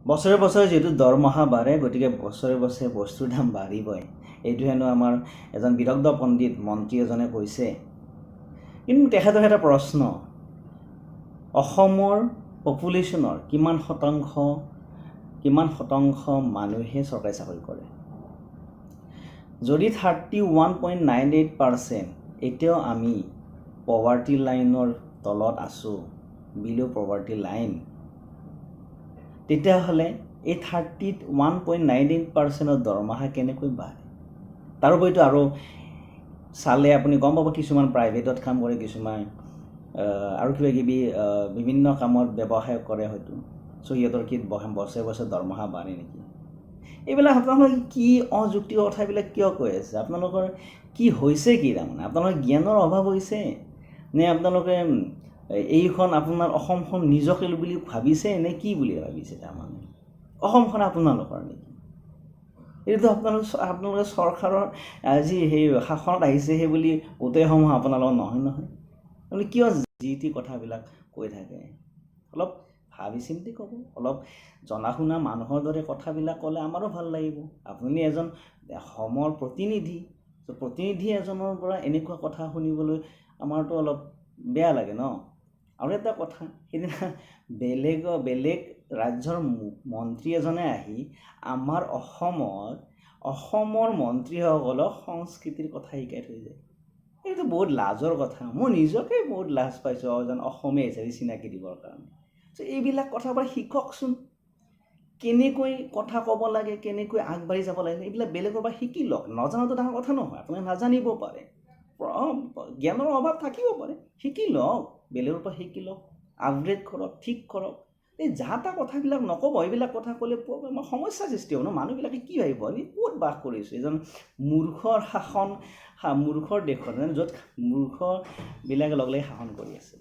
বছৰে বছৰে যেহেতু দৰমহা বাঢ়ে গতিকে বছৰে বছৰে বস্তুৰ দাম বাঢ়িবই এইটো হেনো আমাৰ এজন বিদগ্ধ পণ্ডিত মন্ত্ৰী এজনে কৈছে কিন্তু তেখেতৰ এটা প্ৰশ্ন অসমৰ পপুলেশ্যনৰ কিমান শতাংশ মানুহে চৰকাৰী চাকৰি কৰে যদি 31.98% এতিয়াও আমি পভাৰ্টি লাইনৰ তলত আছোঁ বিলো পভাৰ্টি লাইন তেতিয়াহ'লে এই 31.98% দৰমহা কেনেকৈ বাঢ়ে তাৰোপৰিতো আৰু চালে আপুনি গম পাব কিছুমান প্ৰাইভেটত কাম কৰে কিছুমান আৰু কিবা কিবি বিভিন্ন কামত ব্যৱসায় কৰে হয়তো চ' সিহঁতৰ কি বছৰে বছৰে দৰমহা বাঢ়ে নেকি এইবিলাক আপোনালোকে কি অযুক্তিক কথাবিলাক কিয় কৈ আছে আপোনালোকৰ কি হৈছে কি তাৰমানে আপোনালোকৰ জ্ঞানৰ অভাৱ হৈছে নে আপোনালোকে এইখন আপোনাৰ অসমখন নিজকে বুলি ভাবিছে নে কি বুলি ভাবিছে তাৰমানে অসমখন আপোনালোকৰ নেকি এইটো আপোনালোকে চৰকাৰৰ আজি সেই শাসনত আহিছে সেই বুলি গোটেইসমূহ আপোনালোকৰ নহয় আপুনি কিয় যি টি কথাবিলাক কৈ থাকে অলপ ভাবি চিন্তি ক'ব অলপ জনা শুনা মানুহৰ দৰে কথাবিলাক ক'লে আমাৰো ভাল লাগিব আপুনি এজন অসমৰ প্ৰতিনিধি এজনৰ পৰা এনেকুৱা কথা শুনিবলৈ আমাৰতো অলপ বেয়া লাগে ন আৰু এটা কথা সেইদিনা বেলেগ ৰাজ্যৰ মন্ত্ৰী এজনে আহি আমাৰ অসমৰ মন্ত্ৰীসকলক সংস্কৃতিৰ কথা শিকাই থৈ যায় এইটো বহুত লাজৰ কথা মই নিজকে বহুত লাজ পাইছোঁ এজন অসমীয়া হিচাপে চিনাকি দিবৰ কাৰণে এইবিলাক কথা পৰা শিককচোন কেনেকৈ কথা ক'ব লাগে কেনেকৈ আগবাঢ়ি যাব লাগে এইবিলাক বেলেগৰ পৰা শিকি লওক নজনাটো ডাঙৰ কথা নহয় আপুনি নাজানিব পাৰে জ্ঞানৰ অভাৱ থাকিব পাৰে শিকি লওক বেলেগৰ পৰা শিকি লওক আপগ্ৰেড কৰক ঠিক কৰক এই যা তা কথাবিলাক নক'ব এইবিলাক কথা ক'লে আমাৰ সমস্যাৰ সৃষ্টি হ'ব ন মানুহবিলাকে কি ভাবিব আমি ক'ত বাস কৰিছোঁ এজন মূৰ্খৰ দেশত য'ত মূৰ্খবিলাকে লগ লাগি শাসন কৰি আছে